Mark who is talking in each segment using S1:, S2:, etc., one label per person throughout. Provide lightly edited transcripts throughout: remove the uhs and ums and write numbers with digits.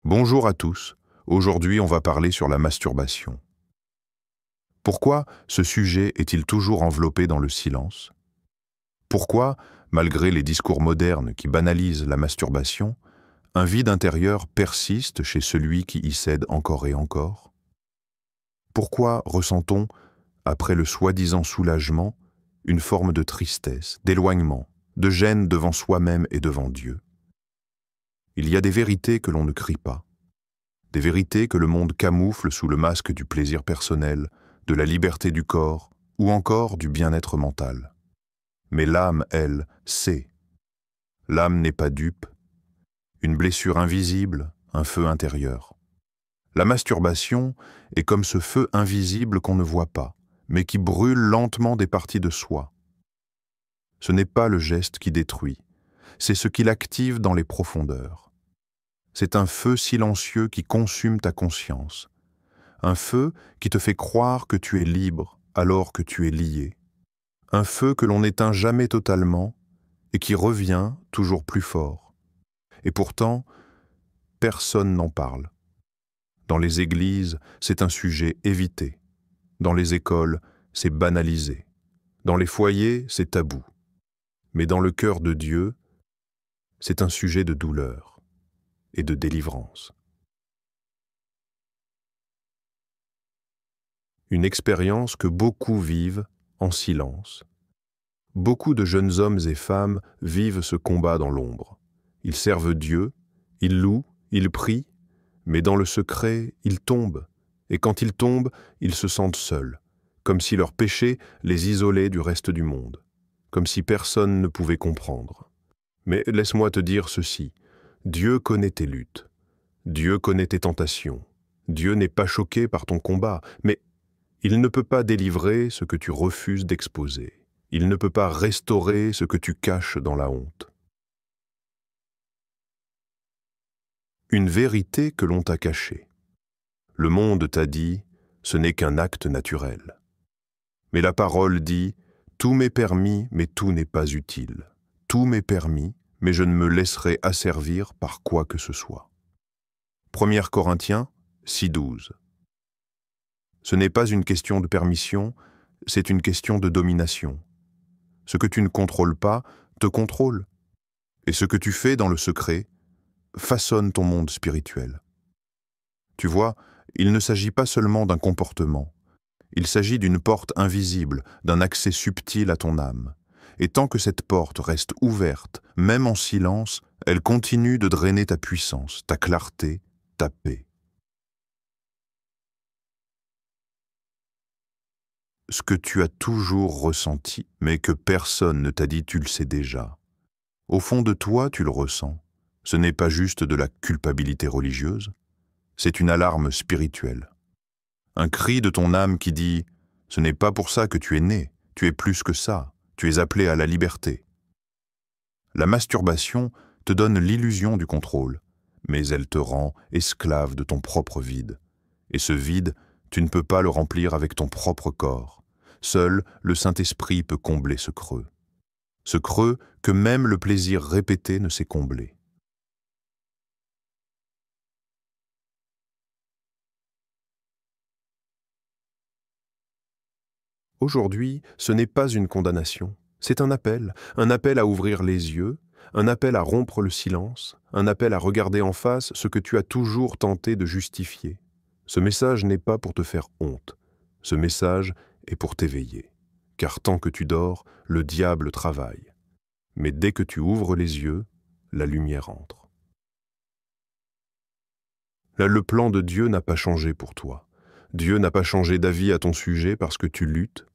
S1: Bonjour à tous. Aujourd'hui, on va parler sur la masturbation. Pourquoi ce sujet est-il toujours enveloppé dans le silence? Pourquoi, malgré les discours modernes qui banalisent la masturbation, un vide intérieur persiste chez celui qui y cède encore et encore? Pourquoi ressent-on, après le soi-disant soulagement, une forme de tristesse, d'éloignement, de gêne devant soi-même et devant Dieu? Il y a des vérités que l'on ne crie pas. Des vérités que le monde camoufle sous le masque du plaisir personnel, de la liberté du corps ou encore du bien-être mental. Mais l'âme, elle, sait. L'âme n'est pas dupe. Une blessure invisible, un feu intérieur. La masturbation est comme ce feu invisible qu'on ne voit pas, mais qui brûle lentement des parties de soi. Ce n'est pas le geste qui détruit, c'est ce qui l'active dans les profondeurs. C'est un feu silencieux qui consume ta conscience. Un feu qui te fait croire que tu es libre alors que tu es lié. Un feu que l'on n'éteint jamais totalement et qui revient toujours plus fort. Et pourtant, personne n'en parle. Dans les églises, c'est un sujet évité. Dans les écoles, c'est banalisé. Dans les foyers, c'est tabou. Mais dans le cœur de Dieu, c'est un sujet de douleur et de délivrance. Une expérience que beaucoup vivent en silence. Beaucoup de jeunes hommes et femmes vivent ce combat dans l'ombre. Ils servent Dieu, ils louent, ils prient, mais dans le secret, ils tombent. Et quand ils tombent, ils se sentent seuls, comme si leur péché les isolait du reste du monde, comme si personne ne pouvait comprendre. Mais laisse-moi te dire ceci, Dieu connaît tes luttes, Dieu connaît tes tentations, Dieu n'est pas choqué par ton combat, mais il ne peut pas délivrer ce que tu refuses d'exposer. Il ne peut pas restaurer ce que tu caches dans la honte. Une vérité que l'on t'a cachée. Le monde t'a dit, ce n'est qu'un acte naturel. Mais la parole dit, tout m'est permis, mais tout n'est pas utile. Tout m'est permis, mais je ne me laisserai asservir par quoi que ce soit. 1 Corinthiens 6,12. Ce n'est pas une question de permission, c'est une question de domination. Ce que tu ne contrôles pas te contrôle. Et ce que tu fais dans le secret façonne ton monde spirituel. Tu vois, il ne s'agit pas seulement d'un comportement. Il s'agit d'une porte invisible, d'un accès subtil à ton âme. Et tant que cette porte reste ouverte, même en silence, elle continue de drainer ta puissance, ta clarté, ta paix. Ce que tu as toujours ressenti, mais que personne ne t'a dit tu le sais déjà. Au fond de toi, tu le ressens. Ce n'est pas juste de la culpabilité religieuse, c'est une alarme spirituelle. Un cri de ton âme qui dit « Ce n'est pas pour ça que tu es né, tu es plus que ça, tu es appelé à la liberté ». La masturbation te donne l'illusion du contrôle, mais elle te rend esclave de ton propre vide. Et ce vide, tu ne peux pas le remplir avec ton propre corps. Seul le Saint-Esprit peut combler ce creux. Ce creux que même le plaisir répété ne sait combler. Aujourd'hui, ce n'est pas une condamnation, c'est un appel à ouvrir les yeux, un appel à rompre le silence, un appel à regarder en face ce que tu as toujours tenté de justifier. Ce message n'est pas pour te faire honte, ce message est pour t'éveiller. Car tant que tu dors, le diable travaille. Mais dès que tu ouvres les yeux, la lumière entre. Là, le plan de Dieu n'a pas changé pour toi. Dieu n'a pas changé d'avis à ton sujet parce que tu luttes.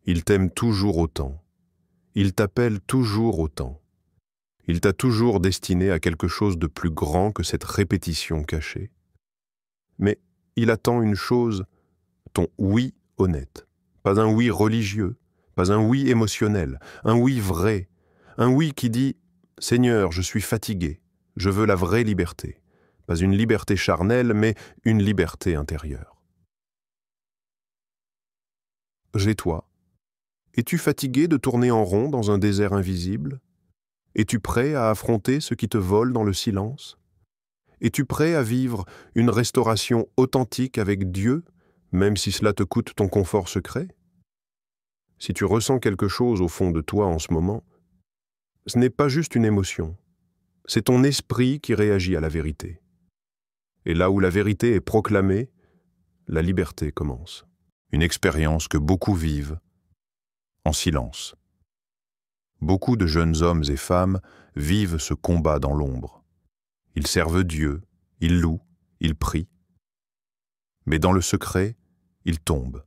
S1: Il t'aime toujours autant. Il t'appelle toujours autant. Il t'a toujours destiné à quelque chose de plus grand que cette répétition cachée. Mais il attend une chose, ton oui honnête. Pas un oui religieux, pas un oui émotionnel, un oui vrai, un oui qui dit « Seigneur, je suis fatigué, je veux la vraie liberté ». Pas une liberté charnelle, mais une liberté intérieure. Et toi, es-tu fatigué de tourner en rond dans un désert invisible? Es-tu prêt à affronter ce qui te vole dans le silence? Es-tu prêt à vivre une restauration authentique avec Dieu, même si cela te coûte ton confort secret? Si tu ressens quelque chose au fond de toi en ce moment, ce n'est pas juste une émotion, c'est ton esprit qui réagit à la vérité. Et là où la vérité est proclamée, la liberté commence. Une expérience que beaucoup vivent en silence. Beaucoup de jeunes hommes et femmes vivent ce combat dans l'ombre. Ils servent Dieu, ils louent, ils prient. Mais dans le secret, ils tombent.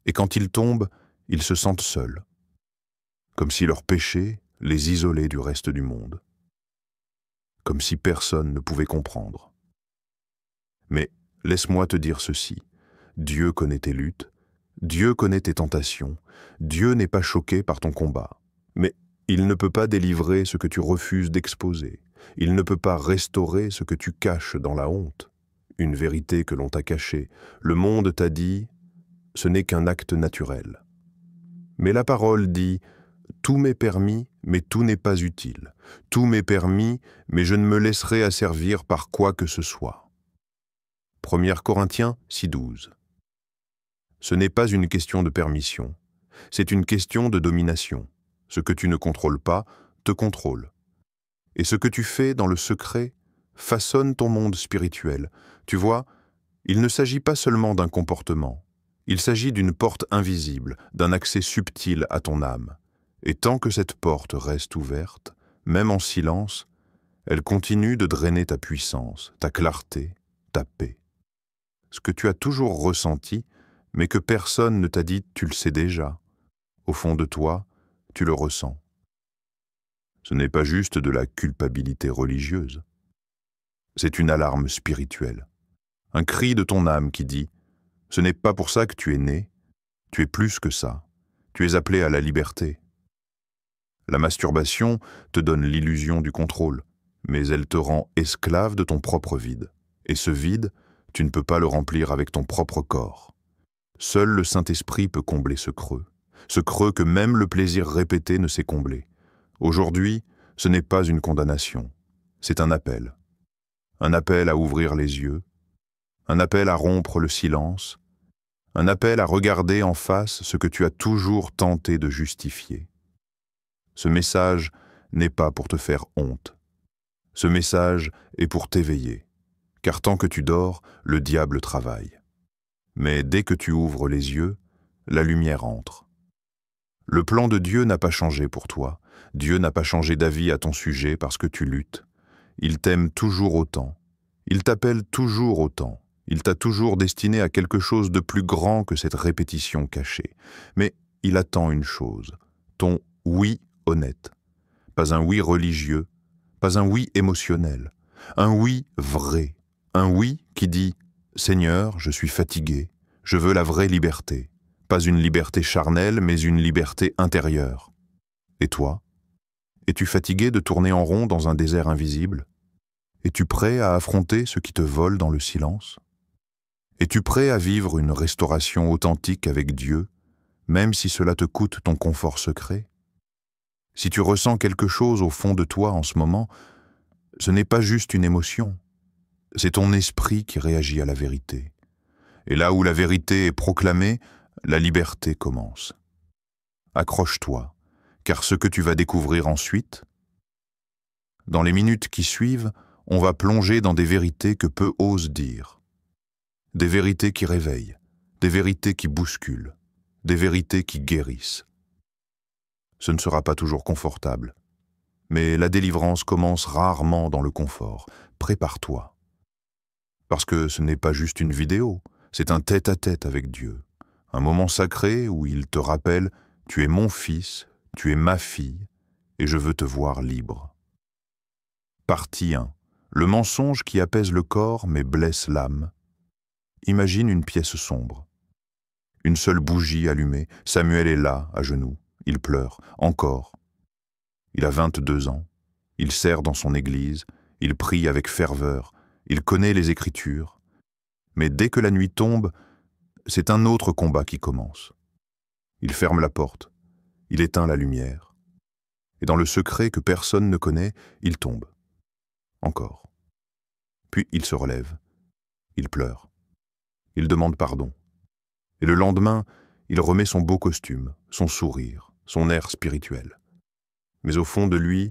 S1: Et quand ils tombent, ils se sentent seuls, comme si leur péché les isolait du reste du monde, comme si personne ne pouvait comprendre. Mais laisse-moi te dire ceci, Dieu connaît tes luttes, Dieu connaît tes tentations, Dieu n'est pas choqué par ton combat. Mais il ne peut pas délivrer ce que tu refuses d'exposer, il ne peut pas restaurer ce que tu caches dans la honte, une vérité que l'on t'a cachée. Le monde t'a dit, ce n'est qu'un acte naturel. Mais la parole dit, tout m'est permis, mais tout n'est pas utile. Tout m'est permis, mais je ne me laisserai asservir par quoi que ce soit. 1 Corinthiens 6,12. Ce n'est pas une question de permission, c'est une question de domination. Ce que tu ne contrôles pas te contrôle. Et ce que tu fais dans le secret façonne ton monde spirituel. Tu vois, il ne s'agit pas seulement d'un comportement, il s'agit d'une porte invisible, d'un accès subtil à ton âme. Et tant que cette porte reste ouverte, même en silence, elle continue de drainer ta puissance, ta clarté, ta paix. Ce que tu as toujours ressenti, mais que personne ne t'a dit tu le sais déjà. Au fond de toi, tu le ressens. Ce n'est pas juste de la culpabilité religieuse. C'est une alarme spirituelle. Un cri de ton âme qui dit « Ce n'est pas pour ça que tu es né, tu es plus que ça, tu es appelé à la liberté ». La masturbation te donne l'illusion du contrôle, mais elle te rend esclave de ton propre vide. Et ce vide, tu ne peux pas le remplir avec ton propre corps. Seul le Saint-Esprit peut combler ce creux que même le plaisir répété ne sait combler. Aujourd'hui, ce n'est pas une condamnation, c'est un appel. Un appel à ouvrir les yeux, un appel à rompre le silence, un appel à regarder en face ce que tu as toujours tenté de justifier. Ce message n'est pas pour te faire honte. Ce message est pour t'éveiller, car tant que tu dors, le diable travaille. Mais dès que tu ouvres les yeux, la lumière entre. Le plan de Dieu n'a pas changé pour toi. Dieu n'a pas changé d'avis à ton sujet parce que tu luttes. Il t'aime toujours autant. Il t'appelle toujours autant. Il t'a toujours destiné à quelque chose de plus grand que cette répétition cachée. Mais il attend une chose, ton oui honnête. Pas un oui religieux, pas un oui émotionnel, un oui vrai. Un oui qui dit « Seigneur, je suis fatigué, je veux la vraie liberté. » Pas une liberté charnelle, mais une liberté intérieure. Et toi? Es-tu fatigué de tourner en rond dans un désert invisible? Es-tu prêt à affronter ce qui te vole dans le silence? Es-tu prêt à vivre une restauration authentique avec Dieu, même si cela te coûte ton confort secret? Si tu ressens quelque chose au fond de toi en ce moment, ce n'est pas juste une émotion, c'est ton esprit qui réagit à la vérité. Et là où la vérité est proclamée, la liberté commence. Accroche-toi, car ce que tu vas découvrir ensuite, dans les minutes qui suivent, on va plonger dans des vérités que peu osent dire. Des vérités qui réveillent, des vérités qui bousculent, des vérités qui guérissent. Ce ne sera pas toujours confortable, mais la délivrance commence rarement dans le confort. Prépare-toi. Parce que ce n'est pas juste une vidéo, c'est un tête-à-tête avec Dieu. Un moment sacré où il te rappelle « Tu es mon fils, tu es ma fille, et je veux te voir libre ». Partie 1. Le mensonge qui apaise le corps mais blesse l'âme. Imagine une pièce sombre. Une seule bougie allumée, Samuel est là, à genoux. Il pleure, encore. Il a 22 ans. Il sert dans son église, il prie avec ferveur, il connaît les Écritures. Mais dès que la nuit tombe, c'est un autre combat qui commence. Il ferme la porte, il éteint la lumière. Et dans le secret que personne ne connaît, il tombe. Encore. Puis il se relève, il pleure, il demande pardon. Et le lendemain, il remet son beau costume, son sourire, son air spirituel. Mais au fond de lui,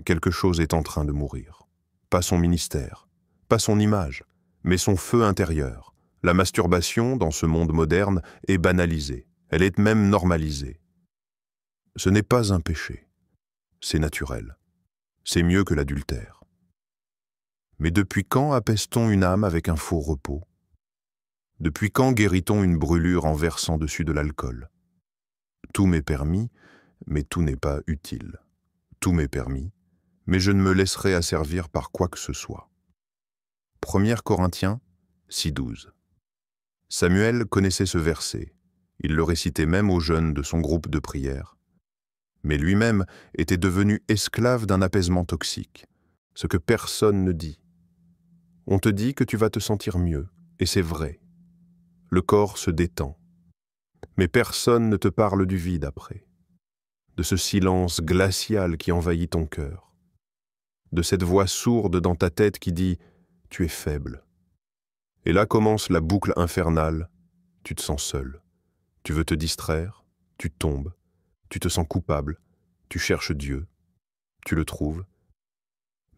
S1: quelque chose est en train de mourir. Pas son ministère, pas son image, mais son feu intérieur. La masturbation, dans ce monde moderne, est banalisée. Elle est même normalisée. Ce n'est pas un péché. C'est naturel. C'est mieux que l'adultère. Mais depuis quand apaise-t-on une âme avec un faux repos? Depuis quand guérit-on une brûlure en versant dessus de l'alcool? Tout m'est permis, mais tout n'est pas utile. Tout m'est permis, mais je ne me laisserai asservir par quoi que ce soit. 1 Corinthiens 6,12. Samuel connaissait ce verset. Il le récitait même aux jeunes de son groupe de prière. Mais lui-même était devenu esclave d'un apaisement toxique, ce que personne ne dit. On te dit que tu vas te sentir mieux, et c'est vrai. Le corps se détend. Mais personne ne te parle du vide après, de ce silence glacial qui envahit ton cœur, de cette voix sourde dans ta tête qui dit « tu es faible ». Et là commence la boucle infernale, tu te sens seul, tu veux te distraire, tu tombes, tu te sens coupable, tu cherches Dieu, tu le trouves,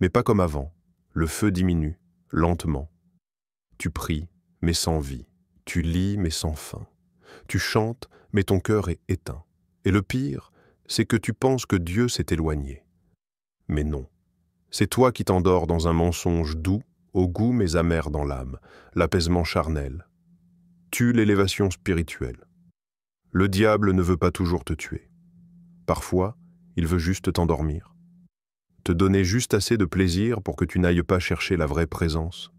S1: mais pas comme avant, le feu diminue, lentement. Tu pries, mais sans vie, tu lis, mais sans fin, tu chantes, mais ton cœur est éteint. Et le pire, c'est que tu penses que Dieu s'est éloigné. Mais non, c'est toi qui t'endors dans un mensonge doux, au goût mais amer dans l'âme, l'apaisement charnel. Tue l'élévation spirituelle. Le diable ne veut pas toujours te tuer. Parfois, il veut juste t'endormir. Te donner juste assez de plaisir pour que tu n'ailles pas chercher la vraie présence.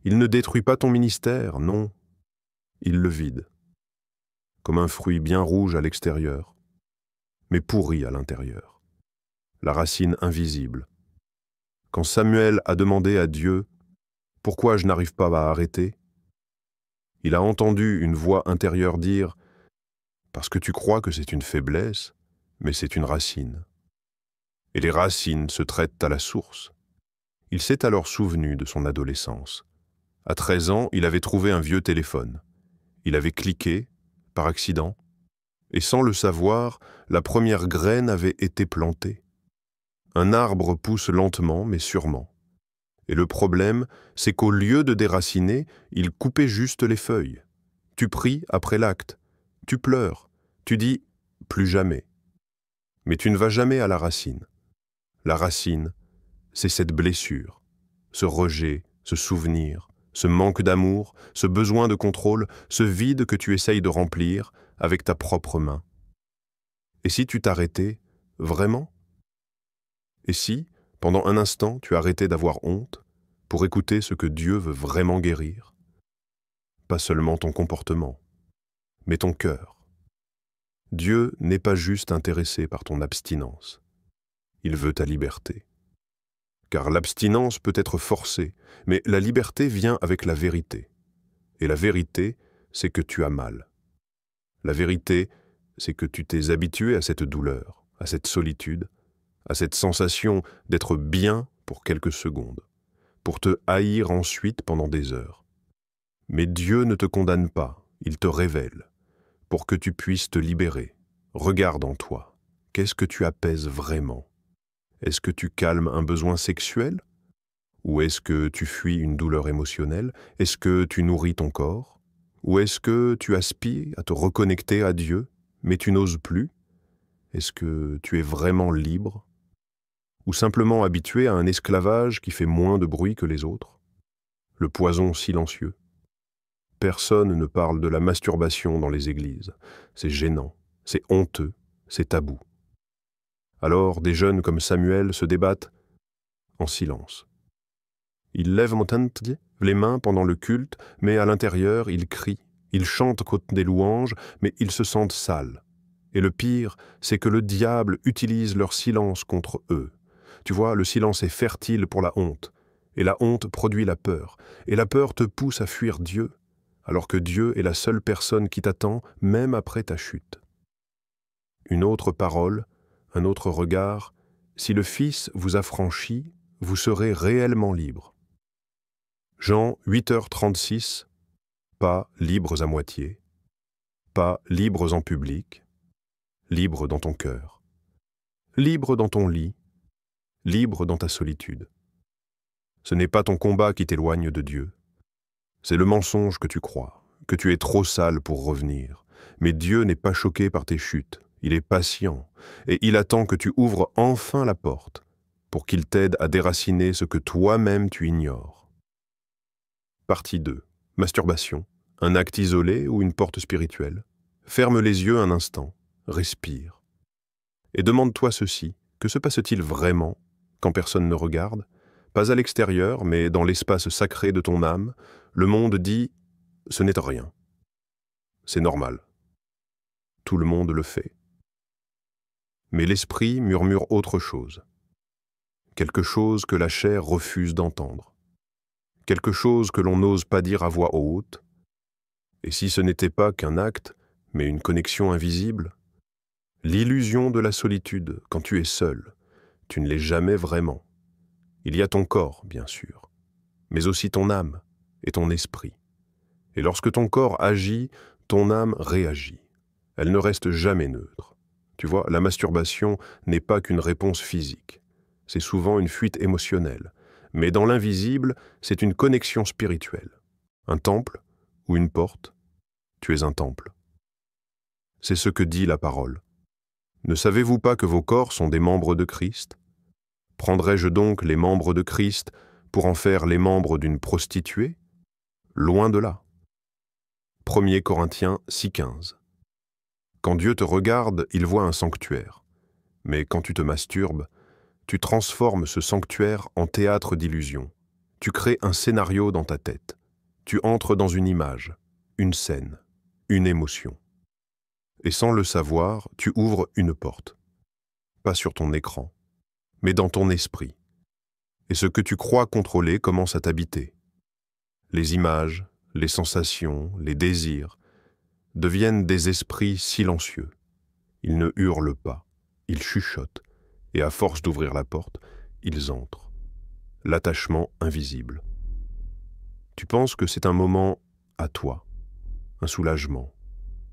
S1: Il ne détruit pas ton ministère, non. Il le vide. Comme un fruit bien rouge à l'extérieur, mais pourri à l'intérieur. La racine invisible. Quand Samuel a demandé à Dieu « Pourquoi je n'arrive pas à arrêter ?», il a entendu une voix intérieure dire « Parce que tu crois que c'est une faiblesse, mais c'est une racine. » Et les racines se traitent à la source. Il s'est alors souvenu de son adolescence. À 13 ans, il avait trouvé un vieux téléphone. Il avait cliqué, par accident, et sans le savoir, la première graine avait été plantée. Un arbre pousse lentement mais sûrement. Et le problème, c'est qu'au lieu de déraciner, il coupait juste les feuilles. Tu pries après l'acte, tu pleures, tu dis « plus jamais ». Mais tu ne vas jamais à la racine. La racine, c'est cette blessure, ce rejet, ce souvenir, ce manque d'amour, ce besoin de contrôle, ce vide que tu essayes de remplir avec ta propre main. Et si tu t'arrêtais, vraiment ? Et si, pendant un instant, tu arrêtais d'avoir honte pour écouter ce que Dieu veut vraiment guérir ? Pas seulement ton comportement, mais ton cœur. Dieu n'est pas juste intéressé par ton abstinence. Il veut ta liberté. Car l'abstinence peut être forcée, mais la liberté vient avec la vérité. Et la vérité, c'est que tu as mal. La vérité, c'est que tu t'es habitué à cette douleur, à cette solitude, à cette sensation d'être bien pour quelques secondes, pour te haïr ensuite pendant des heures. Mais Dieu ne te condamne pas, il te révèle, pour que tu puisses te libérer. Regarde en toi, qu'est-ce que tu apaises vraiment ? Est-ce que tu calmes un besoin sexuel ? Ou est-ce que tu fuis une douleur émotionnelle ? Est-ce que tu nourris ton corps ? Ou est-ce que tu aspires à te reconnecter à Dieu, mais tu n'oses plus ? Est-ce que tu es vraiment libre ? Ou simplement habitué à un esclavage qui fait moins de bruit que les autres ? Le poison silencieux. Personne ne parle de la masturbation dans les églises. C'est gênant, c'est honteux, c'est tabou. Alors des jeunes comme Samuel se débattent en silence. Ils lèvent les mains pendant le culte, mais à l'intérieur, ils crient. Ils chantent des louanges, mais ils se sentent sales. Et le pire, c'est que le diable utilise leur silence contre eux. Tu vois, le silence est fertile pour la honte. Et la honte produit la peur. Et la peur te pousse à fuir Dieu, alors que Dieu est la seule personne qui t'attend, même après ta chute. Une autre parole, un autre regard, si le Fils vous affranchit, vous serez réellement libre. Jean 8h36, pas libres à moitié, pas libres en public, libres dans ton cœur, libre dans ton lit, libre dans ta solitude. Ce n'est pas ton combat qui t'éloigne de Dieu. C'est le mensonge que tu crois, que tu es trop sale pour revenir. Mais Dieu n'est pas choqué par tes chutes, il est patient, et il attend que tu ouvres enfin la porte pour qu'il t'aide à déraciner ce que toi-même tu ignores. Partie 2. Masturbation. Un acte isolé ou une porte spirituelle. Ferme les yeux un instant, respire. Et demande-toi ceci, que se passe-t-il vraiment quand personne ne regarde? Pas à l'extérieur, mais dans l'espace sacré de ton âme, le monde dit « ce n'est rien ». C'est normal. Tout le monde le fait. Mais l'esprit murmure autre chose. Quelque chose que la chair refuse d'entendre. Quelque chose que l'on n'ose pas dire à voix haute. Et si ce n'était pas qu'un acte, mais une connexion invisible? L'illusion de la solitude, quand tu es seul, tu ne l'es jamais vraiment. Il y a ton corps, bien sûr, mais aussi ton âme et ton esprit. Et lorsque ton corps agit, ton âme réagit. Elle ne reste jamais neutre. Tu vois, la masturbation n'est pas qu'une réponse physique. C'est souvent une fuite émotionnelle. Mais dans l'invisible, c'est une connexion spirituelle. Un temple ou une porte, tu es un temple. C'est ce que dit la parole. Ne savez-vous pas que vos corps sont des membres de Christ? Prendrais-je donc les membres de Christ pour en faire les membres d'une prostituée? Loin de là. 1 Corinthiens 6,15. Quand Dieu te regarde, il voit un sanctuaire. Mais quand tu te masturbes, tu transformes ce sanctuaire en théâtre d'illusion. Tu crées un scénario dans ta tête. Tu entres dans une image, une scène, une émotion. Et sans le savoir, tu ouvres une porte. Pas sur ton écran, mais dans ton esprit. Et ce que tu crois contrôler commence à t'habiter. Les images, les sensations, les désirs deviennent des esprits silencieux. Ils ne hurlent pas, ils chuchotent, et à force d'ouvrir la porte, ils entrent. L'attachement invisible. Tu penses que c'est un moment à toi, un soulagement,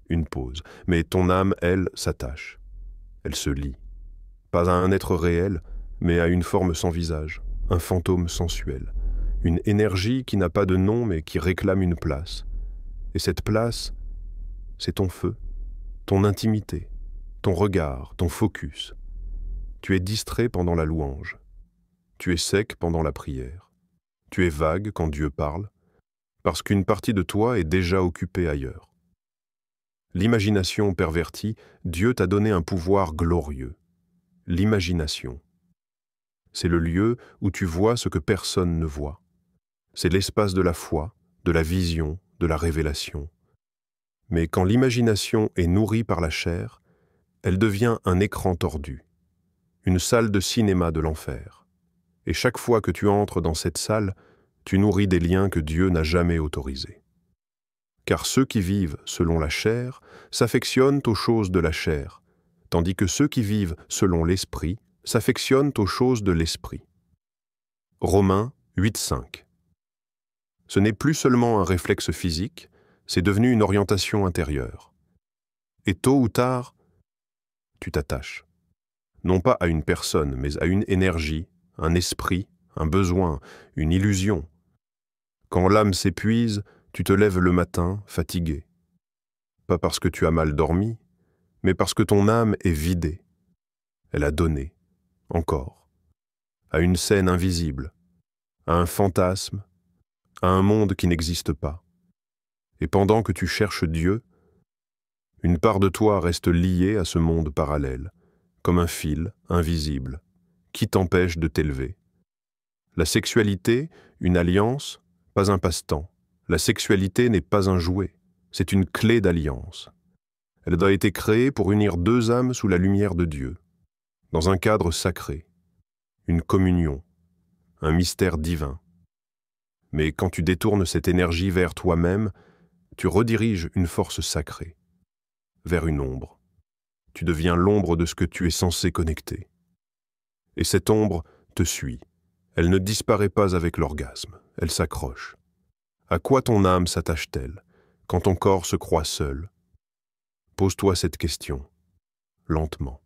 S1: une pause, mais ton âme, elle, s'attache. Elle se lie. Pas à un être réel, mais à une forme sans visage, un fantôme sensuel, une énergie qui n'a pas de nom mais qui réclame une place. Et cette place, c'est ton feu, ton intimité, ton regard, ton focus. Tu es distrait pendant la louange. Tu es sec pendant la prière. Tu es vague quand Dieu parle, parce qu'une partie de toi est déjà occupée ailleurs. L'imagination pervertie, Dieu t'a donné un pouvoir glorieux. L'imagination. C'est le lieu où tu vois ce que personne ne voit. C'est l'espace de la foi, de la vision, de la révélation. Mais quand l'imagination est nourrie par la chair, elle devient un écran tordu, une salle de cinéma de l'enfer. Et chaque fois que tu entres dans cette salle, tu nourris des liens que Dieu n'a jamais autorisés. Car ceux qui vivent selon la chair s'affectionnent aux choses de la chair, tandis que ceux qui vivent selon l'esprit s'affectionnent aux choses de l'esprit. Romains 8,5. Ce n'est plus seulement un réflexe physique, c'est devenu une orientation intérieure. Et tôt ou tard, tu t'attaches. Non pas à une personne, mais à une énergie, un esprit, un besoin, une illusion. Quand l'âme s'épuise, tu te lèves le matin fatigué. Pas parce que tu as mal dormi, mais parce que ton âme est vidée. Elle a donné, encore, à une scène invisible, à un fantasme, à un monde qui n'existe pas. Et pendant que tu cherches Dieu, une part de toi reste liée à ce monde parallèle, comme un fil invisible, qui t'empêche de t'élever. La sexualité, une alliance, pas un passe-temps. La sexualité n'est pas un jouet, c'est une clé d'alliance. Elle a été créée pour unir deux âmes sous la lumière de Dieu, dans un cadre sacré, une communion, un mystère divin. Mais quand tu détournes cette énergie vers toi-même, tu rediriges une force sacrée, vers une ombre. Tu deviens l'ombre de ce que tu es censé connecter. Et cette ombre te suit, Elle ne disparaît pas avec l'orgasme, elle s'accroche. À quoi ton âme s'attache-t-elle quand ton corps se croit seul? Pose-toi cette question, lentement.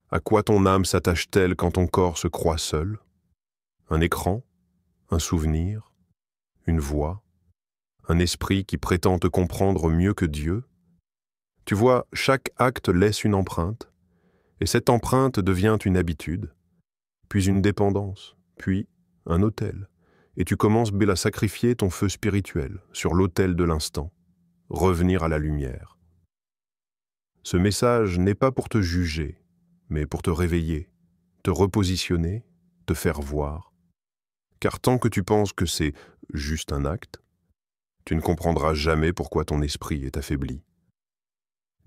S1: À quoi ton âme s'attache-t-elle quand ton corps se croit seul? Un écran? Un souvenir? Une voix? Un esprit qui prétend te comprendre mieux que Dieu? Tu vois, chaque acte laisse une empreinte, et cette empreinte devient une habitude, puis une dépendance, puis un autel, et tu commences à sacrifier ton feu spirituel sur l'autel de l'instant, revenir à la lumière. Ce message n'est pas pour te juger, mais pour te réveiller, te repositionner, te faire voir. Car tant que tu penses que c'est juste un acte, tu ne comprendras jamais pourquoi ton esprit est affaibli.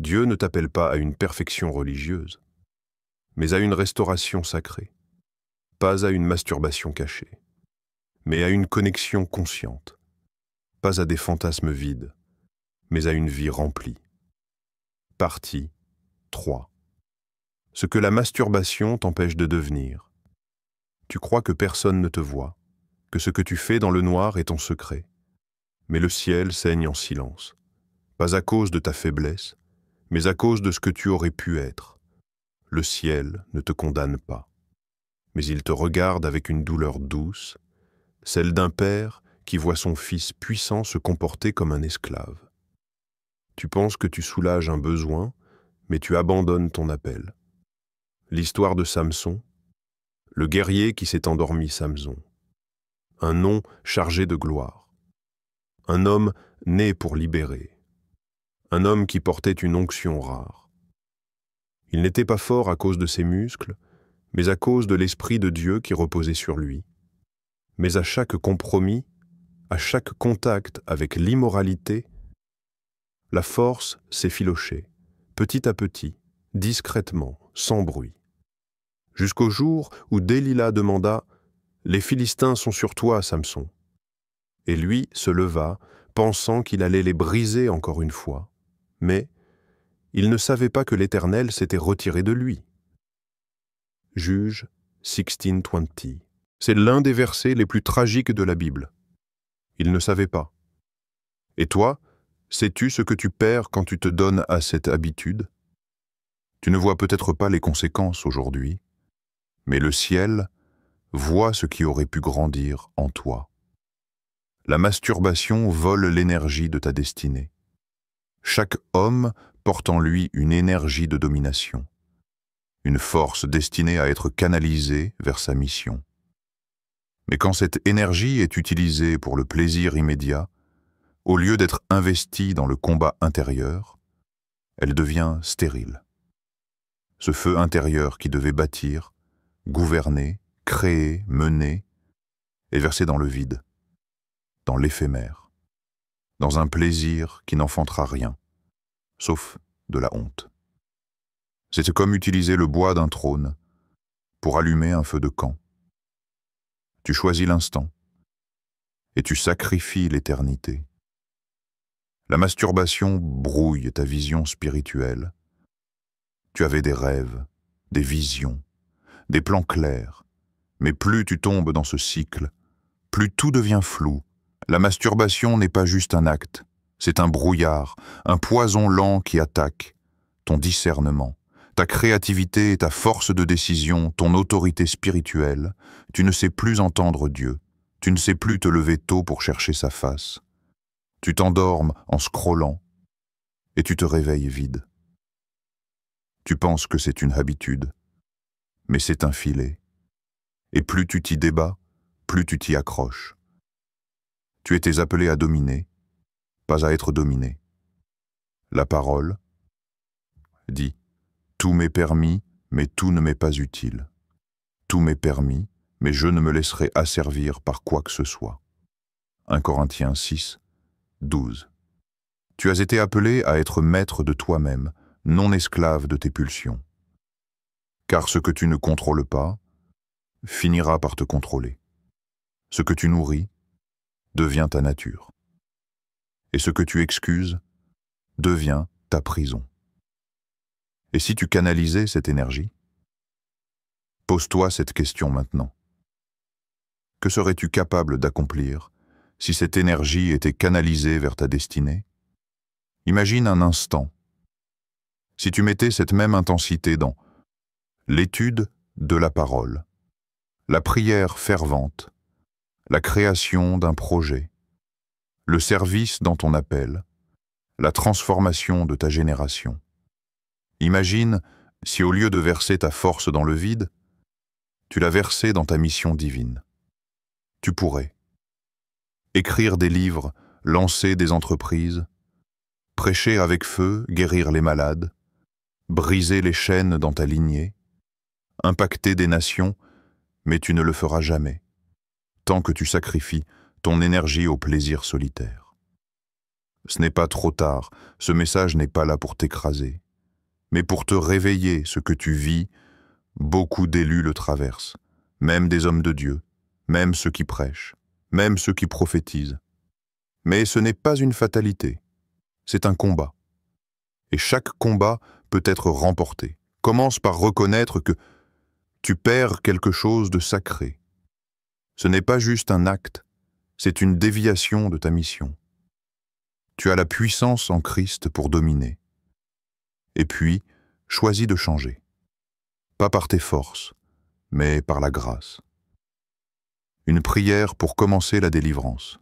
S1: Dieu ne t'appelle pas à une perfection religieuse, mais à une restauration sacrée, pas à une masturbation cachée, mais à une connexion consciente, pas à des fantasmes vides, mais à une vie remplie. Partie 3. Ce que la masturbation t'empêche de devenir. Tu crois que personne ne te voit, que ce que tu fais dans le noir est ton secret. Mais le ciel saigne en silence, pas à cause de ta faiblesse, mais à cause de ce que tu aurais pu être. Le ciel ne te condamne pas, mais il te regarde avec une douleur douce, celle d'un père qui voit son fils puissant se comporter comme un esclave. Tu penses que tu soulages un besoin, mais tu abandonnes ton appel. L'histoire de Samson, le guerrier qui s'est endormi Samson. Un nom chargé de gloire. Un homme né pour libérer. Un homme qui portait une onction rare. Il n'était pas fort à cause de ses muscles, mais à cause de l'Esprit de Dieu qui reposait sur lui. Mais à chaque compromis, à chaque contact avec l'immoralité, la force s'effilochait, petit à petit, discrètement, sans bruit. Jusqu'au jour où Délila demanda « Les Philistins sont sur toi, Samson ». Et lui se leva, pensant qu'il allait les briser encore une fois. Mais il ne savait pas que l'Éternel s'était retiré de lui. Juge 16:20. C'est l'un des versets les plus tragiques de la Bible. Il ne savait pas. Et toi, sais-tu ce que tu perds quand tu te donnes à cette habitude? Tu ne vois peut-être pas les conséquences aujourd'hui, mais le ciel voit ce qui aurait pu grandir en toi. La masturbation vole l'énergie de ta destinée. Chaque homme porte en lui une énergie de domination, une force destinée à être canalisée vers sa mission. Mais quand cette énergie est utilisée pour le plaisir immédiat, au lieu d'être investie dans le combat intérieur, elle devient stérile. Ce feu intérieur qui devait bâtir, gouverner, créer, mener, est versé dans le vide, dans l'éphémère, dans un plaisir qui n'enfantera rien, sauf de la honte. C'est comme utiliser le bois d'un trône pour allumer un feu de camp. Tu choisis l'instant et tu sacrifies l'éternité. La masturbation brouille ta vision spirituelle. Tu avais des rêves, des visions, des plans clairs, mais plus tu tombes dans ce cycle, plus tout devient flou. La masturbation n'est pas juste un acte, c'est un brouillard, un poison lent qui attaque ton discernement, ta créativité et ta force de décision, ton autorité spirituelle. Tu ne sais plus entendre Dieu, tu ne sais plus te lever tôt pour chercher sa face. Tu t'endormes en scrollant et tu te réveilles vide. Tu penses que c'est une habitude, mais c'est un filet. Et plus tu t'y débats, plus tu t'y accroches. Tu étais appelé à dominer, pas à être dominé. La parole dit « Tout m'est permis, mais tout ne m'est pas utile. Tout m'est permis, mais je ne me laisserai asservir par quoi que ce soit. » 1 Corinthiens 6, 12. Tu as été appelé à être maître de toi-même, non esclave de tes pulsions. Car ce que tu ne contrôles pas finira par te contrôler. Ce que tu nourris devient ta nature. Et ce que tu excuses devient ta prison. Et si tu canalisais cette énergie? Pose-toi cette question maintenant. Que serais-tu capable d'accomplir si cette énergie était canalisée vers ta destinée? Imagine un instant, si tu mettais cette même intensité dans l'étude de la parole, la prière fervente, la création d'un projet, le service dans ton appel, la transformation de ta génération. Imagine si au lieu de verser ta force dans le vide, tu la versais dans ta mission divine. Tu pourrais écrire des livres, lancer des entreprises, prêcher avec feu, guérir les malades, briser les chaînes dans ta lignée, impacter des nations, mais tu ne le feras jamais, tant que tu sacrifies ton énergie au plaisir solitaire. Ce n'est pas trop tard, ce message n'est pas là pour t'écraser, mais pour te réveiller. Ce que tu vis, beaucoup d'élus le traversent, même des hommes de Dieu, même ceux qui prêchent, même ceux qui prophétisent. Mais ce n'est pas une fatalité, c'est un combat. Et chaque combat peut être remporté. Commence par reconnaître que tu perds quelque chose de sacré. Ce n'est pas juste un acte, c'est une déviation de ta mission. Tu as la puissance en Christ pour dominer. Et puis, choisis de changer. Pas par tes forces, mais par la grâce. Une prière pour commencer la délivrance.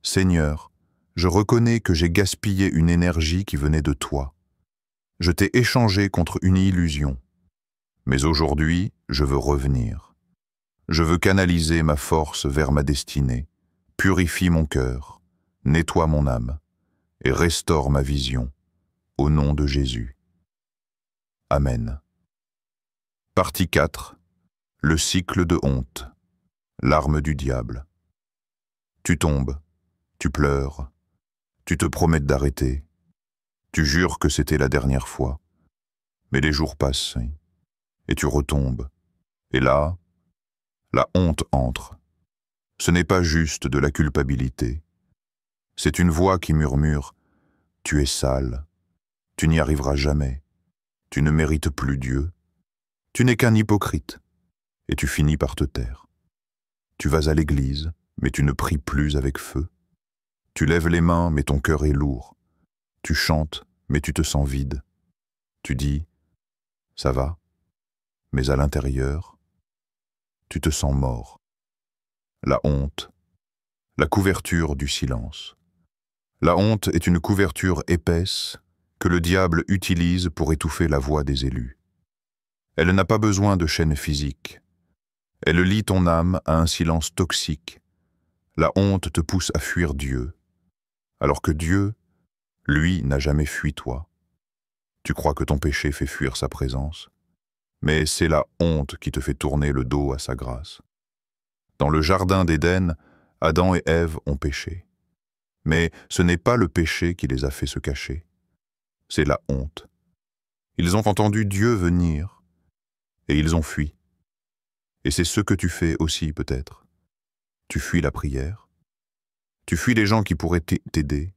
S1: Seigneur, je reconnais que j'ai gaspillé une énergie qui venait de toi. Je t'ai échangé contre une illusion. Mais aujourd'hui, je veux revenir. Je veux canaliser ma force vers ma destinée. Purifie mon cœur, nettoie mon âme et restaure ma vision. Au nom de Jésus. Amen. Partie 4. Le cycle de honte. L'arme du diable. Tu tombes, tu pleures, tu te promets d'arrêter, tu jures que c'était la dernière fois. Mais les jours passent, et tu retombes. Et là, la honte entre. Ce n'est pas juste de la culpabilité. C'est une voix qui murmure « Tu es sale, tu n'y arriveras jamais, tu ne mérites plus Dieu, tu n'es qu'un hypocrite. » Et tu finis par te taire. Tu vas à l'église, mais tu ne pries plus avec feu. Tu lèves les mains, mais ton cœur est lourd. Tu chantes, mais tu te sens vide. Tu dis « ça va », mais à l'intérieur, tu te sens mort. La honte, la couverture du silence. La honte est une couverture épaisse que le diable utilise pour étouffer la voix des élus. Elle n'a pas besoin de chaînes physiques. Elle lie ton âme à un silence toxique. La honte te pousse à fuir Dieu, alors que Dieu, lui, n'a jamais fui toi. Tu crois que ton péché fait fuir sa présence, mais c'est la honte qui te fait tourner le dos à sa grâce. Dans le jardin d'Éden, Adam et Ève ont péché. Mais ce n'est pas le péché qui les a fait se cacher, c'est la honte. Ils ont entendu Dieu venir, et ils ont fui. Et c'est ce que tu fais aussi peut-être. Tu fuis la prière, tu fuis les gens qui pourraient t'aider,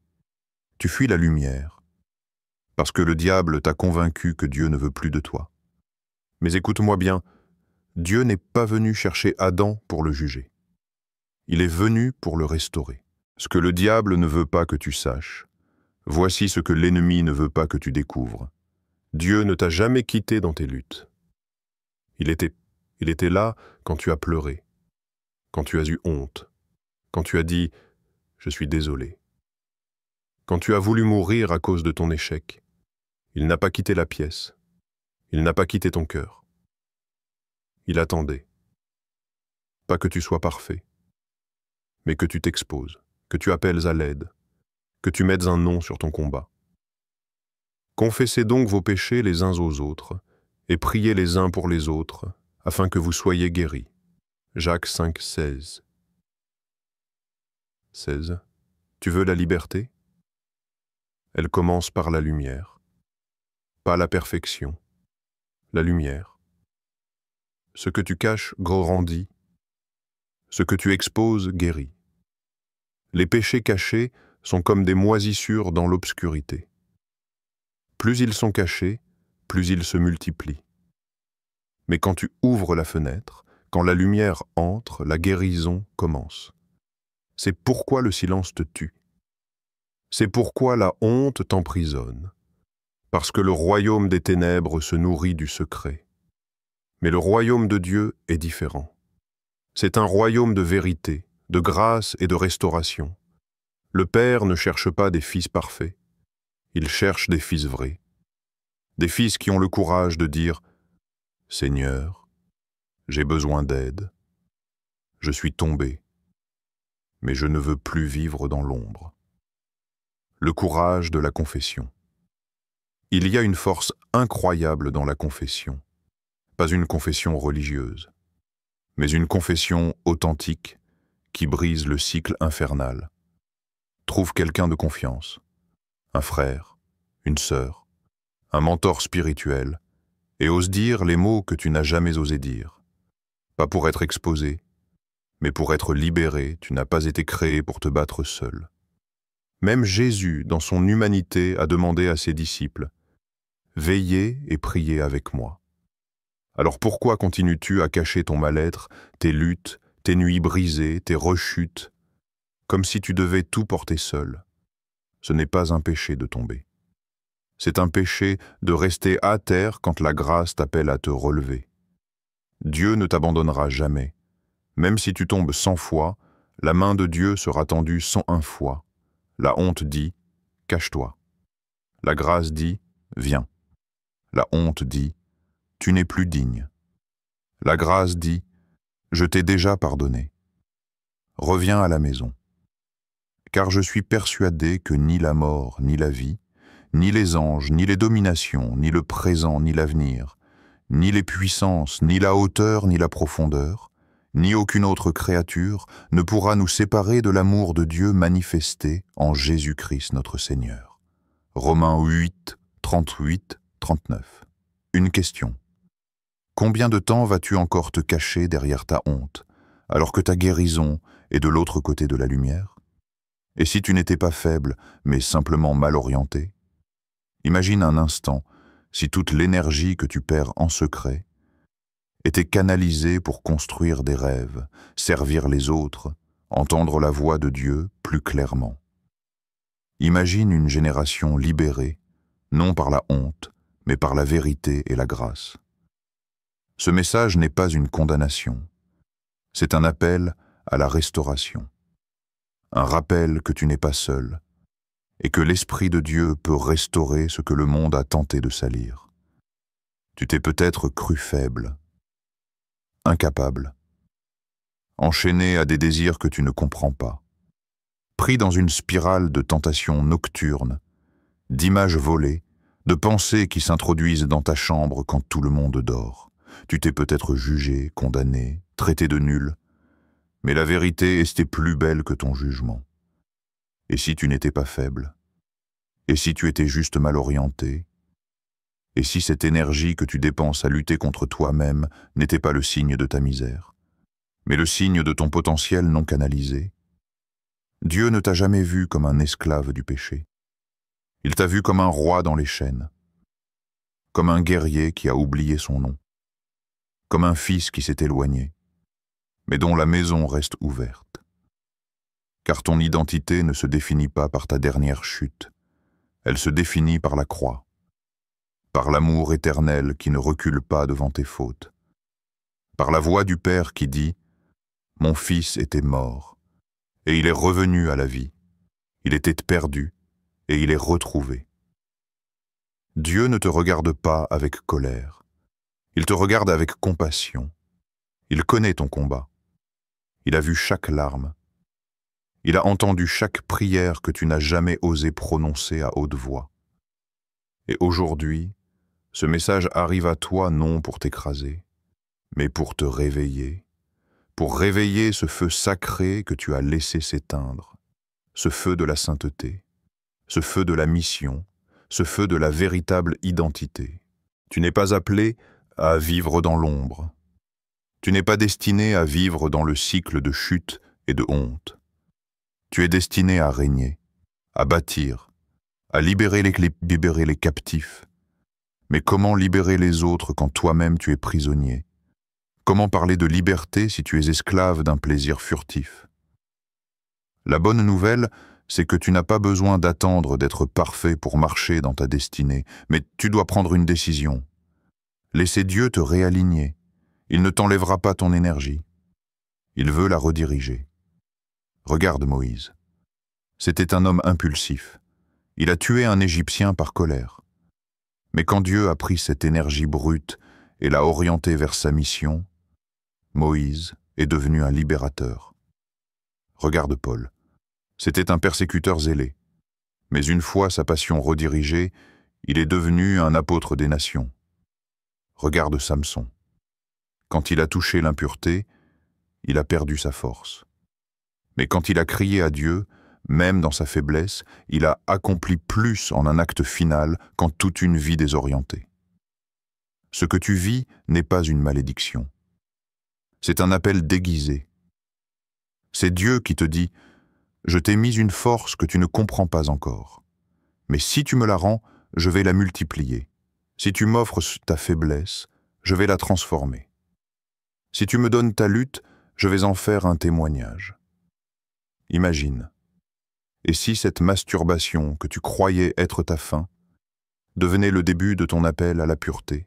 S1: tu fuis la lumière, parce que le diable t'a convaincu que Dieu ne veut plus de toi. Mais écoute-moi bien, Dieu n'est pas venu chercher Adam pour le juger. Il est venu pour le restaurer. Ce que le diable ne veut pas que tu saches, voici ce que l'ennemi ne veut pas que tu découvres. Dieu ne t'a jamais quitté dans tes luttes. Il était là quand tu as pleuré, quand tu as eu honte, quand tu as dit « je suis désolé ». Quand tu as voulu mourir à cause de ton échec, il n'a pas quitté la pièce, il n'a pas quitté ton cœur. Il attendait. Pas que tu sois parfait, mais que tu t'exposes, que tu appelles à l'aide, que tu mettes un nom sur ton combat. Confessez donc vos péchés les uns aux autres, et priez les uns pour les autres, afin que vous soyez guéris. Jacques 5, 16. 16. Tu veux la liberté? Elle commence par la lumière. Pas la perfection, la lumière. Ce que tu caches grandit, ce que tu exposes guérit. Les péchés cachés sont comme des moisissures dans l'obscurité. Plus ils sont cachés, plus ils se multiplient. Mais quand tu ouvres la fenêtre, Quand la lumière entre, la guérison commence. C'est pourquoi le silence te tue. C'est pourquoi la honte t'emprisonne. Parce que le royaume des ténèbres se nourrit du secret. Mais le royaume de Dieu est différent. C'est un royaume de vérité, de grâce et de restauration. Le Père ne cherche pas des fils parfaits. Il cherche des fils vrais. Des fils qui ont le courage de dire « Seigneur, j'ai besoin d'aide. Je suis tombé, mais je ne veux plus vivre dans l'ombre. » Le courage de la confession. Il y a une force incroyable dans la confession. Pas une confession religieuse, mais une confession authentique qui brise le cycle infernal. Trouve quelqu'un de confiance, un frère, une sœur, un mentor spirituel, et ose dire les mots que tu n'as jamais osé dire. Pas pour être exposé, mais pour être libéré. Tu n'as pas été créé pour te battre seul. Même Jésus, dans son humanité, a demandé à ses disciples « Veillez et priez avec moi ». Alors pourquoi continues-tu à cacher ton mal-être, tes luttes, tes nuits brisées, tes rechutes, comme si tu devais tout porter seul? Ce n'est pas un péché de tomber. C'est un péché de rester à terre quand la grâce t'appelle à te relever. Dieu ne t'abandonnera jamais. Même si tu tombes 100 fois, la main de Dieu sera tendue 101 fois. La honte dit « Cache-toi ». La grâce dit « Viens ». La honte dit « Tu n'es plus digne ». La grâce dit « Je t'ai déjà pardonné. Reviens à la maison. » Car je suis persuadé que ni la mort, ni la vie, ni les anges, ni les dominations, ni le présent, ni l'avenir, ni les puissances, ni la hauteur, ni la profondeur, ni aucune autre créature ne pourra nous séparer de l'amour de Dieu manifesté en Jésus-Christ notre Seigneur. Romains 8, 38, 39. Une question. Combien de temps vas-tu encore te cacher derrière ta honte, alors que ta guérison est de l'autre côté de la lumière? Et si tu n'étais pas faible, mais simplement mal orienté? Imagine un instant si toute l'énergie que tu perds en secret était canalisée pour construire des rêves, servir les autres, entendre la voix de Dieu plus clairement. Imagine une génération libérée, non par la honte, mais par la vérité et la grâce. Ce message n'est pas une condamnation, c'est un appel à la restauration. Un rappel que tu n'es pas seul, et que l'Esprit de Dieu peut restaurer ce que le monde a tenté de salir. Tu t'es peut-être cru faible, incapable, enchaîné à des désirs que tu ne comprends pas, pris dans une spirale de tentations nocturnes, d'images volées, de pensées qui s'introduisent dans ta chambre quand tout le monde dort. Tu t'es peut-être jugé, condamné, traité de nul, mais la vérité est plus belle que ton jugement. Et si tu n'étais pas faible? Et si tu étais juste mal orienté? Et si cette énergie que tu dépenses à lutter contre toi-même n'était pas le signe de ta misère, mais le signe de ton potentiel non canalisé? Dieu ne t'a jamais vu comme un esclave du péché. Il t'a vu comme un roi dans les chaînes, comme un guerrier qui a oublié son nom, comme un fils qui s'est éloigné, mais dont la maison reste ouverte. Car ton identité ne se définit pas par ta dernière chute, elle se définit par la croix, par l'amour éternel qui ne recule pas devant tes fautes, par la voix du Père qui dit « Mon fils était mort, et il est revenu à la vie, il était perdu, et il est retrouvé. » Dieu ne te regarde pas avec colère, il te regarde avec compassion, il connaît ton combat, il a vu chaque larme, il a entendu chaque prière que tu n'as jamais osé prononcer à haute voix. Et aujourd'hui, ce message arrive à toi non pour t'écraser, mais pour te réveiller, pour réveiller ce feu sacré que tu as laissé s'éteindre, ce feu de la sainteté, ce feu de la mission, ce feu de la véritable identité. Tu n'es pas appelé à vivre dans l'ombre. Tu n'es pas destiné à vivre dans le cycle de chute et de honte. Tu es destiné à régner, à bâtir, à libérer les captifs. Mais comment libérer les autres quand toi-même tu es prisonnier? Comment parler de liberté si tu es esclave d'un plaisir furtif? La bonne nouvelle, c'est que tu n'as pas besoin d'attendre d'être parfait pour marcher dans ta destinée, mais tu dois prendre une décision. Laisser Dieu te réaligner. Il ne t'enlèvera pas ton énergie. Il veut la rediriger. Regarde Moïse. C'était un homme impulsif. Il a tué un Égyptien par colère. Mais quand Dieu a pris cette énergie brute et l'a orientée vers sa mission, Moïse est devenu un libérateur. Regarde Paul. C'était un persécuteur zélé. Mais une fois sa passion redirigée, il est devenu un apôtre des nations. Regarde Samson. Quand il a touché l'impureté, il a perdu sa force. Mais quand il a crié à Dieu, même dans sa faiblesse, il a accompli plus en un acte final qu'en toute une vie désorientée. Ce que tu vis n'est pas une malédiction. C'est un appel déguisé. C'est Dieu qui te dit « Je t'ai mis une force que tu ne comprends pas encore. Mais si tu me la rends, je vais la multiplier. Si tu m'offres ta faiblesse, je vais la transformer. Si tu me donnes ta lutte, je vais en faire un témoignage. » Imagine. Et si cette masturbation que tu croyais être ta fin devenait le début de ton appel à la pureté?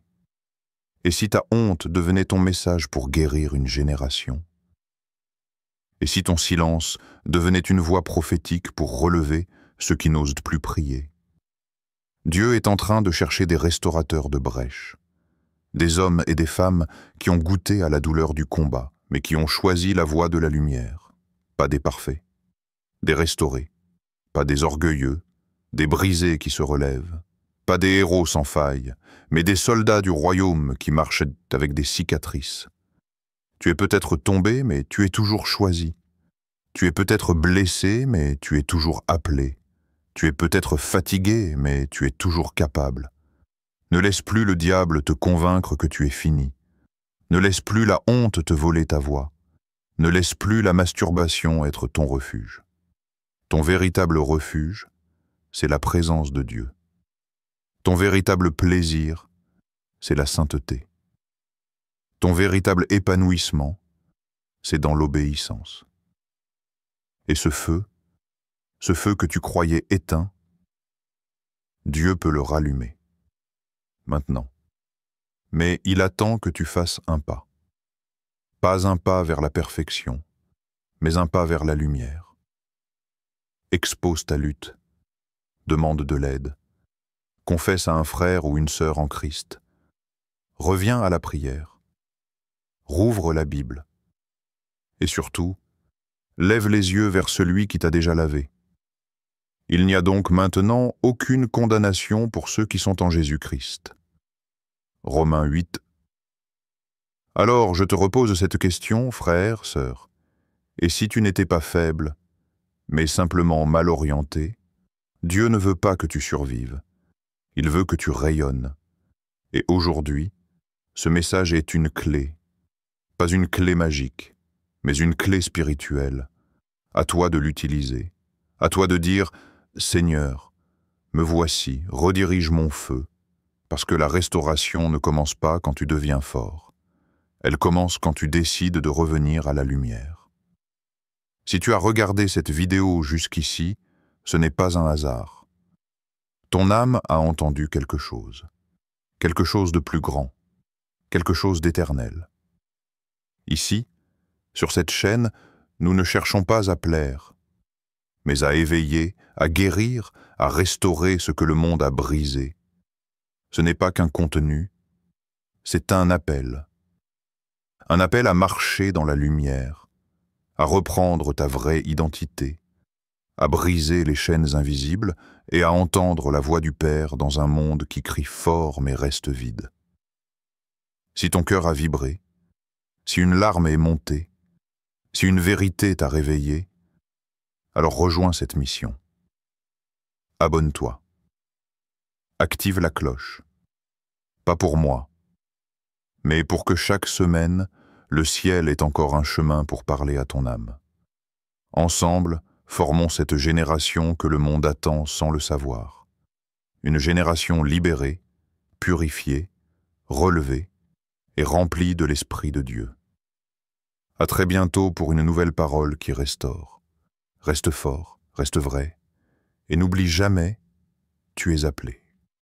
S1: Et si ta honte devenait ton message pour guérir une génération? Et si ton silence devenait une voix prophétique pour relever ceux qui n'osent plus prier? Dieu est en train de chercher des restaurateurs de brèches, des hommes et des femmes qui ont goûté à la douleur du combat, mais qui ont choisi la voie de la lumière, pas des parfaits, des restaurés, pas des orgueilleux, des brisés qui se relèvent, pas des héros sans faille, mais des soldats du royaume qui marchent avec des cicatrices. Tu es peut-être tombé, mais tu es toujours choisi. Tu es peut-être blessé, mais tu es toujours appelé. Tu es peut-être fatigué, mais tu es toujours capable. Ne laisse plus le diable te convaincre que tu es fini. Ne laisse plus la honte te voler ta voix. Ne laisse plus la masturbation être ton refuge. Ton véritable refuge, c'est la présence de Dieu. Ton véritable plaisir, c'est la sainteté. Ton véritable épanouissement, c'est dans l'obéissance. Et ce feu que tu croyais éteint, Dieu peut le rallumer. Maintenant. Mais il attend que tu fasses un pas. Pas un pas vers la perfection, mais un pas vers la lumière. Expose ta lutte, demande de l'aide, confesse à un frère ou une sœur en Christ, reviens à la prière, rouvre la Bible, et surtout, lève les yeux vers celui qui t'a déjà lavé. Il n'y a donc maintenant aucune condamnation pour ceux qui sont en Jésus-Christ. Romains 8. Alors je te repose cette question, frère, sœur, et si tu n'étais pas faible, mais simplement mal orienté, Dieu ne veut pas que tu survives. Il veut que tu rayonnes. Et aujourd'hui, ce message est une clé, pas une clé magique, mais une clé spirituelle. À toi de l'utiliser. À toi de dire « Seigneur, me voici, redirige mon feu », parce que la restauration ne commence pas quand tu deviens fort. Elle commence quand tu décides de revenir à la lumière. Si tu as regardé cette vidéo jusqu'ici, ce n'est pas un hasard. Ton âme a entendu quelque chose de plus grand, quelque chose d'éternel. Ici, sur cette chaîne, nous ne cherchons pas à plaire, mais à éveiller, à guérir, à restaurer ce que le monde a brisé. Ce n'est pas qu'un contenu, c'est un appel à marcher dans la lumière, à reprendre ta vraie identité, à briser les chaînes invisibles et à entendre la voix du Père dans un monde qui crie fort mais reste vide. Si ton cœur a vibré, si une larme est montée, si une vérité t'a réveillé, alors rejoins cette mission. Abonne-toi. Active la cloche. Pas pour moi, mais pour que chaque semaine, le ciel ait encore un chemin pour parler à ton âme. Ensemble, formons cette génération que le monde attend sans le savoir. Une génération libérée, purifiée, relevée et remplie de l'Esprit de Dieu. À très bientôt pour une nouvelle parole qui restaure. Reste fort, reste vrai, et n'oublie jamais, tu es appelé.